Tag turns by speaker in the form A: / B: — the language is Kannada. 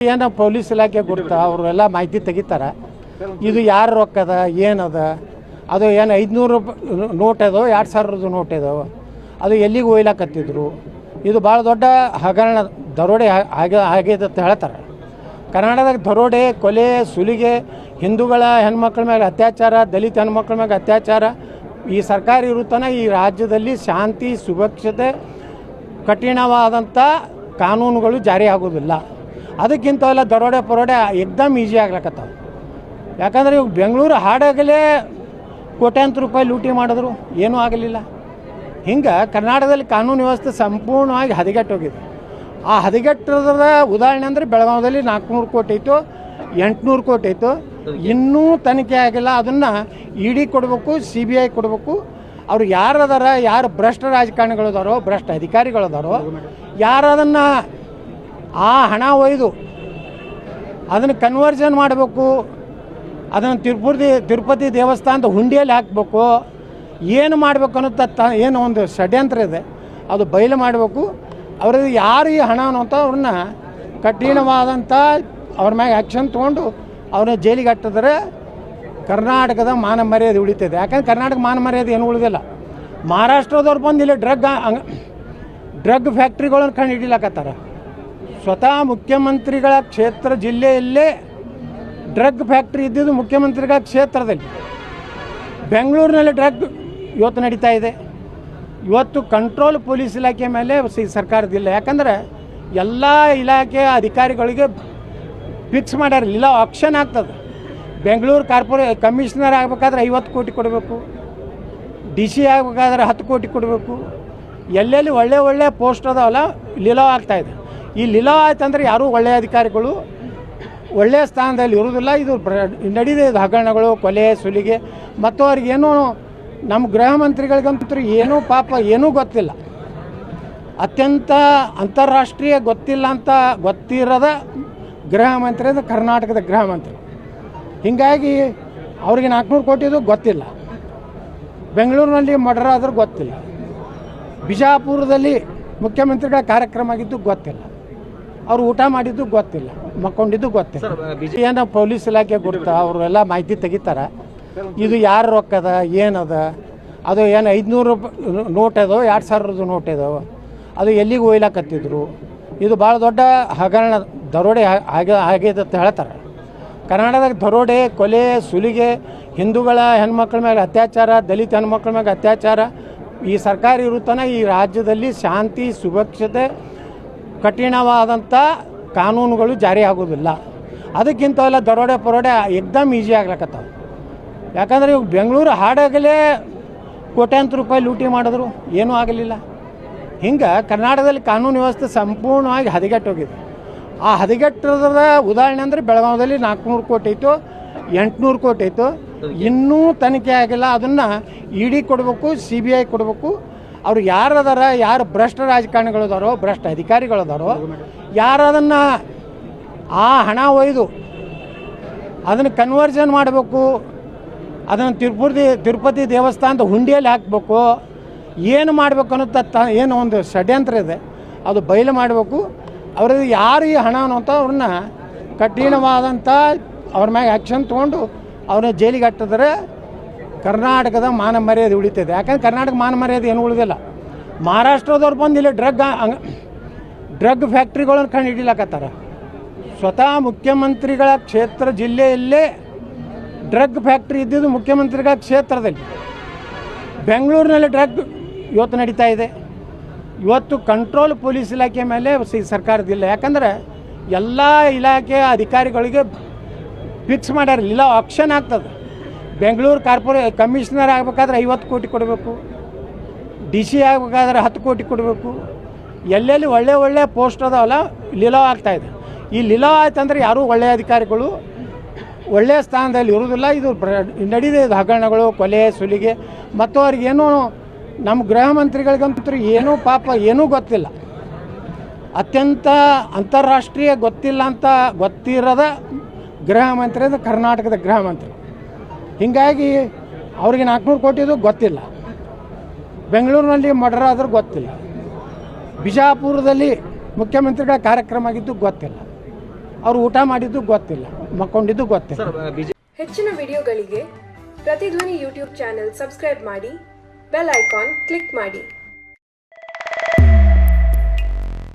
A: ಏನೋ ಪೊಲೀಸ್ ಇಲಾಖೆ ಗುರುತ ಅವರೆಲ್ಲ ಮಾಹಿತಿ ತೆಗಿತಾರೆ. ಇದು ಯಾರು ರೊಕ್ಕದ ಏನದ, ಅದು ಏನು 500 ರೂಪಾಯಿ ನೋಟ್ ಅದೋ 2000 ನೋಟ್ ಅದೋ, ಅದು ಎಲ್ಲಿಗೆ ಒಯ್ಲಾಕತ್ತಿದ್ರು. ಇದು ಭಾಳ ದೊಡ್ಡ ಹಗರಣ ದರೋಡೆ ಆಗಿದೆ ಅಂತ ಹೇಳ್ತಾರೆ. ಕರ್ನಾಟಕದಾಗ ದರೋಡೆ, ಕೊಲೆ, ಸುಲಿಗೆ, ಹಿಂದೂಗಳ ಹೆಣ್ಮಕ್ಳ ಮೇಲೆ ಅತ್ಯಾಚಾರ, ದಲಿತ ಹೆಣ್ಮಕ್ಳ ಮೇಲೆ ಅತ್ಯಾಚಾರ ಈ ಸರ್ಕಾರ ಇರುತ್ತಾನೆ. ಈ ರಾಜ್ಯದಲ್ಲಿ ಶಾಂತಿ ಸುರಕ್ಷತೆ ಕಠಿಣವಾದಂಥ ಕಾನೂನುಗಳು ಜಾರಿ ಆಗೋದಿಲ್ಲ. ಅದಕ್ಕಿಂತವೆಲ್ಲ ದರೋಡೆ ಪರೋಡೆ ಎಕ್ದಮ್ ಈಸಿ ಆಗ್ಲಕತ್ತಾವ. ಯಾಕಂದರೆ ಇವಾಗ ಬೆಂಗಳೂರು ಹಾಡಾಗಲೇ ಕೋಟ್ಯಾಂತರ ರೂಪಾಯಿ ಲೂಟಿ ಮಾಡಿದ್ರು, ಏನೂ ಆಗಲಿಲ್ಲ. ಹಿಂಗೆ ಕರ್ನಾಟಕದಲ್ಲಿ ಕಾನೂನು ವ್ಯವಸ್ಥೆ ಸಂಪೂರ್ಣವಾಗಿ ಹದಗೆಟ್ಟೋಗಿದೆ. ಆ ಹದಗೆಟ್ಟದ ಉದಾಹರಣೆ ಅಂದರೆ ಬೆಳಗಾವಿಯಲ್ಲಿ 400 ಕೋಟಿ ಇತ್ತು, 800 ಕೋಟಿ ಇತ್ತು, ಇನ್ನೂ ತನಿಖೆ ಆಗಿಲ್ಲ. ಅದನ್ನು ಇ ಡಿ ಕೊಡಬೇಕು, CBI ಕೊಡಬೇಕು. ಅವ್ರು ಯಾರದಾರ, ಯಾರು ಭ್ರಷ್ಟ ರಾಜಕಾರಣಿಗಳದಾರೋ, ಭ್ರಷ್ಟ ಅಧಿಕಾರಿಗಳದಾರೋ, ಯಾರು ಅದನ್ನು ಆ ಹಣ ಒಯ್ದು ಅದನ್ನು ಕನ್ವರ್ಷನ್ ಮಾಡಬೇಕು, ಅದನ್ನು ತಿರುಪತಿ ದೇವಸ್ಥಾನದ ಹುಂಡಿಯಲ್ಲಿ ಹಾಕಬೇಕು, ಏನು ಮಾಡಬೇಕು ಅನ್ನೋ ಏನು ಒಂದು ಷಡ್ಯಂತ್ರ ಇದೆ, ಅದು ಬಯಲು ಮಾಡಬೇಕು. ಅವ್ರದ್ದು ಯಾರು ಈ ಹಣ ಅನ್ನೋಂಥ ಅವ್ರನ್ನ ಕಠಿಣವಾದಂಥ ಅವ್ರ ಮ್ಯಾಗೆ ಆ್ಯಕ್ಷನ್ ತೊಗೊಂಡು ಅವ್ರನ್ನ ಜೈಲಿಗೆ ಹಾಕಿದ್ರೆ ಕರ್ನಾಟಕದ ಮಾನ ಮರ್ಯಾದೆ ಉಳಿತದೆ. ಯಾಕಂದ್ರೆ ಕರ್ನಾಟಕ ಮಾನ ಮರ್ಯಾದೆ ಏನು ಉಳಿದಿಲ್ಲ. ಮಹಾರಾಷ್ಟ್ರದವ್ರು ಬಂದು ಇಲ್ಲಿ ಡ್ರಗ್ ಫ್ಯಾಕ್ಟ್ರಿಗಳನ್ನು ಕಂಡು ಹಿಡಿಲಾಕತ್ತಾರ. ಸ್ವತಃ ಮುಖ್ಯಮಂತ್ರಿಗಳ ಕ್ಷೇತ್ರ ಜಿಲ್ಲೆಯಲ್ಲೇ ಡ್ರಗ್ ಫ್ಯಾಕ್ಟ್ರಿ ಇದ್ದಿದ್ದು ಮುಖ್ಯಮಂತ್ರಿಗಳ ಕ್ಷೇತ್ರದಲ್ಲಿ. ಬೆಂಗಳೂರಿನಲ್ಲಿ ಡ್ರಗ್ ಇವತ್ತು ನಡೀತಾ ಇದೆ. ಇವತ್ತು ಕಂಟ್ರೋಲ್ ಪೊಲೀಸ್ ಇಲಾಖೆ ಮೇಲೆ ಸರ್ಕಾರದಿಲ್ಲ. ಯಾಕಂದರೆ ಎಲ್ಲ ಇಲಾಖೆಯ ಅಧಿಕಾರಿಗಳಿಗೆ ಫಿಕ್ಸ್ ಮಾಡ್ಯಾರ, ಇಲ್ಲ ಆಕ್ಷನ್ ಆಗ್ತದೆ. ಬೆಂಗಳೂರು ಕಮಿಷನರ್ ಆಗಬೇಕಾದ್ರೆ 50 ಕೋಟಿ ಕೊಡಬೇಕು, DC ಆಗಬೇಕಾದ್ರೆ 10 ಕೋಟಿ ಕೊಡಬೇಕು. ಎಲ್ಲೆಲ್ಲಿ ಒಳ್ಳೆ ಪೋಸ್ಟ್ ಅದಾವಲ್ಲ ಲೀಲಾವ್ ಆಗ್ತಾಯಿದೆ. ಈ ಲೀಲಾವ್ ಆಯ್ತಂದ್ರೆ ಯಾರೂ ಒಳ್ಳೆಯ ಅಧಿಕಾರಿಗಳು ಒಳ್ಳೆಯ ಸ್ಥಾನದಲ್ಲಿ ಇರೋದಿಲ್ಲ. ಇದು ನಡೀದೆ ಹಗರಣಗಳು, ಕೊಲೆ, ಸುಲಿಗೆ. ಮತ್ತು ಅವ್ರಿಗೇನು ನಮ್ಮ ಗೃಹ ಮಂತ್ರಿಗಳಿಗಂತೂ ಏನೂ ಪಾಪ ಏನೂ ಗೊತ್ತಿಲ್ಲ. ಅತ್ಯಂತ ಅಂತಾರಾಷ್ಟ್ರೀಯ ಗೊತ್ತಿರದ ಗೃಹ ಮಂತ್ರಿ ಅಂದರೆ ಕರ್ನಾಟಕದ ಗೃಹ ಮಂತ್ರಿ. ಹೀಗಾಗಿ ಅವ್ರಿಗೆ 400 ಕೋಟಿದು ಗೊತ್ತಿಲ್ಲ, ಬೆಂಗಳೂರಿನಲ್ಲಿ ಮರ್ಡರ್ ಆದರೂ ಗೊತ್ತಿಲ್ಲ, ಬಿಜಾಪುರದಲ್ಲಿ ಮುಖ್ಯಮಂತ್ರಿಗಳ ಕಾರ್ಯಕ್ರಮ ಆಗಿದ್ದು ಗೊತ್ತಿಲ್ಲ, ಅವ್ರು ಊಟ ಮಾಡಿದ್ದು ಗೊತ್ತಿಲ್ಲ, ಮಕ್ಕೊಂಡಿದ್ದು ಗೊತ್ತಿಲ್ಲ. ಏನೋ ಪೊಲೀಸ್ ಇಲಾಖೆ ಗುರುತ ಅವರೆಲ್ಲ ಮಾಹಿತಿ ತೆಗಿತಾರೆ. ಇದು ಯಾರು ರೊಕ್ಕದ ಏನದ, ಅದು ಏನು 500 ರೂಪಾಯಿ ನೋಟ್ ಅದೋ 2000 ನೋಟ್ ಅದೋ, ಅದು ಎಲ್ಲಿಗೆ ಒಯ್ಲಾಕತ್ತಿದ್ರು. ಇದು ಭಾಳ ದೊಡ್ಡ ಹಗರಣ ದರೋಡೆ ಆಗಿದೆ ಅಂತ ಹೇಳ್ತಾರೆ. ಕರ್ನಾಟಕದಾಗ ದರೋಡೆ, ಕೊಲೆ, ಸುಲಿಗೆ, ಹಿಂದೂಗಳ ಹೆಣ್ಮಕ್ಳ ಮೇಲೆ ಅತ್ಯಾಚಾರ, ದಲಿತ ಹೆಣ್ಮಕ್ಳ ಮೇಲೆ ಅತ್ಯಾಚಾರ ಈ ಸರ್ಕಾರ ಇರುತ್ತಾನೆ. ಈ ರಾಜ್ಯದಲ್ಲಿ ಶಾಂತಿ ಸುರಕ್ಷತೆ ಕಠಿಣವಾದಂಥ ಕಾನೂನುಗಳು ಜಾರಿ ಆಗೋದಿಲ್ಲ. ಅದಕ್ಕಿಂತವೆಲ್ಲ ದರೋಡೆ ಪರೋಡೆ ಎಕ್ದಮ್ ಈಸಿ ಆಗ್ಲಕತ್ತಾವ. ಯಾಕಂದರೆ ಇವಾಗ ಬೆಂಗಳೂರು ಹಾಡಾಗಲೇ ಕೋಟ್ಯಾಂತರ ರೂಪಾಯಿ ಲೂಟಿ ಮಾಡಿದ್ರು, ಏನೂ ಆಗಲಿಲ್ಲ. ಹಿಂಗೆ ಕರ್ನಾಟಕದಲ್ಲಿ ಕಾನೂನು ವ್ಯವಸ್ಥೆ ಸಂಪೂರ್ಣವಾಗಿ ಹದಗೆಟ್ಟೋಗಿದೆ. ಆ ಹದಗೆಟ್ಟದ ಉದಾಹರಣೆ ಅಂದರೆ ಬೆಳಗಾವಿಯಲ್ಲಿ 400 ಕೋಟಿ ಇತ್ತು, 800 ಕೋಟಿ ಇತ್ತು, ಇನ್ನೂ ತನಿಖೆ ಆಗಿಲ್ಲ. ಅದನ್ನು ಇ ಡಿ ಕೊಡಬೇಕು, CBI ಕೊಡಬೇಕು. ಅವ್ರು ಯಾರದಾರ, ಯಾರು ಭ್ರಷ್ಟ ರಾಜಕಾರಣಿಗಳದಾರೋ, ಭ್ರಷ್ಟ ಅಧಿಕಾರಿಗಳದಾರೋ, ಯಾರು ಅದನ್ನು ಆ ಹಣ ಒಯ್ದು ಅದನ್ನು ಕನ್ವರ್ಷನ್ ಮಾಡಬೇಕು, ಅದನ್ನು ತಿರುಪತಿ ದೇವಸ್ಥಾನದ ಹುಂಡಿಯಲ್ಲಿ ಹಾಕಬೇಕು, ಏನು ಮಾಡಬೇಕು ಅನ್ನೋ ಏನು ಒಂದು ಷಡ್ಯಂತ್ರ ಇದೆ, ಅದು ಬಯಲು ಮಾಡಬೇಕು. ಅವ್ರದ್ದು ಯಾರು ಈ ಹಣ ಅನ್ನೋಂಥ ಅವ್ರನ್ನ ಕಠಿಣವಾದಂಥ ಅವ್ರ ಮ್ಯಾಗೆ ಆ್ಯಕ್ಷನ್ ತೊಗೊಂಡು ಅವ್ರನ್ನ ಜೈಲಿಗೆ ಹಾಕಿದ್ರೆ ಕರ್ನಾಟಕದ ಮಾನ ಮರ್ಯಾದೆ ಉಳಿತದೆ. ಯಾಕಂದ್ರೆ ಕರ್ನಾಟಕ ಮಾನ ಮರ್ಯಾದೆ ಏನು ಉಳಿದಿಲ್ಲ. ಮಹಾರಾಷ್ಟ್ರದವ್ರು ಬಂದು ಇಲ್ಲಿ ಡ್ರಗ್ ಫ್ಯಾಕ್ಟ್ರಿಗಳನ್ನು ಕಂಡು ಹಿಡಿಲಾಕತ್ತಾರ. ಸ್ವತಃ ಮುಖ್ಯಮಂತ್ರಿಗಳ ಕ್ಷೇತ್ರ ಜಿಲ್ಲೆಯಲ್ಲೇ ಡ್ರಗ್ ಫ್ಯಾಕ್ಟ್ರಿ ಇದ್ದಿದ್ದು ಮುಖ್ಯಮಂತ್ರಿಗಳ ಕ್ಷೇತ್ರದಲ್ಲಿ. ಬೆಂಗಳೂರಿನಲ್ಲಿ ಡ್ರಗ್ ಇವತ್ತು ನಡೀತಾ ಇದೆ. ಇವತ್ತು ಕಂಟ್ರೋಲ್ ಪೊಲೀಸ್ ಇಲಾಖೆ ಮೇಲೆ ಸರ್ಕಾರದಿಲ್ಲ. ಯಾಕಂದರೆ ಎಲ್ಲ ಇಲಾಖೆಯ ಅಧಿಕಾರಿಗಳಿಗೆ ಫಿಕ್ಸ್ ಮಾಡ್ಯಾರ, ಇಲ್ಲ ಆಕ್ಷನ್ ಆಗ್ತದೆ. ಬೆಂಗಳೂರು ಕಮಿಷನರ್ ಆಗಬೇಕಾದ್ರೆ 50 ಕೋಟಿ ಕೊಡಬೇಕು, DC ಆಗಬೇಕಾದ್ರೆ 10 ಕೋಟಿ ಕೊಡಬೇಕು. ಎಲ್ಲೆಲ್ಲಿ ಒಳ್ಳೆ ಪೋಸ್ಟ್ ಅದಾವಲ್ಲ ಲೀಲಾವ್ ಆಗ್ತಾಯಿದೆ. ಈ ಲೀಲಾವ್ ಆಯ್ತಂದ್ರೆ ಯಾರೂ ಒಳ್ಳೆಯ ಅಧಿಕಾರಿಗಳು ಒಳ್ಳೆಯ ಸ್ಥಾನದಲ್ಲಿ ಇರೋದಿಲ್ಲ. ಇದು ನಡೀದೆ ಹಗರಣಗಳು, ಕೊಲೆ, ಸುಲಿಗೆ. ಮತ್ತು ಅವ್ರಿಗೇನು ನಮ್ಮ ಗೃಹ ಮಂತ್ರಿಗಳಿಗಂತೂ ಏನೂ ಪಾಪ ಏನೂ ಗೊತ್ತಿಲ್ಲ. ಅತ್ಯಂತ ಅಂತಾರಾಷ್ಟ್ರೀಯ ಗೊತ್ತಿರದ ಗೃಹ ಮಂತ್ರಿ ಅಂದರೆ ಕರ್ನಾಟಕದ ಗೃಹ ಮಂತ್ರಿ. ಹೀಗಾಗಿ ಅವ್ರಿಗೆ 400 ಕೋಟಿದು ಗೊತ್ತಿಲ್ಲ, ಬೆಂಗಳೂರಿನಲ್ಲಿ ಮರ್ಡರ್ ಆದರೂ ಗೊತ್ತಿಲ್ಲ, ಬಿಜಾಪುರದಲ್ಲಿ ಮುಖ್ಯಮಂತ್ರಿಗಳ ಕಾರ್ಯಕ್ರಮ ಆಗಿದ್ದು ಗೊತ್ತಿಲ್ಲ. ಅವ್ರು ಊಟ ಮಾಡಿದ್ದು ಗೊತ್ತಿಲ್ಲ, ಮಕ್ಕೊಂಡಿದ್ದು ಗೊತ್ತಿಲ್ಲ.
B: ಹೆಚ್ಚಿನ ವಿಡಿಯೋಗಳಿಗೆ ಪ್ರತಿಧ್ವನಿ ಯೂಟ್ಯೂಬ್ ಚಾನೆಲ್ ಸಬ್ಸ್ಕ್ರೈಬ್ ಮಾಡಿ, ಬೆಲ್ ಐಕಾನ್ ಕ್ಲಿಕ್ ಮಾಡಿ.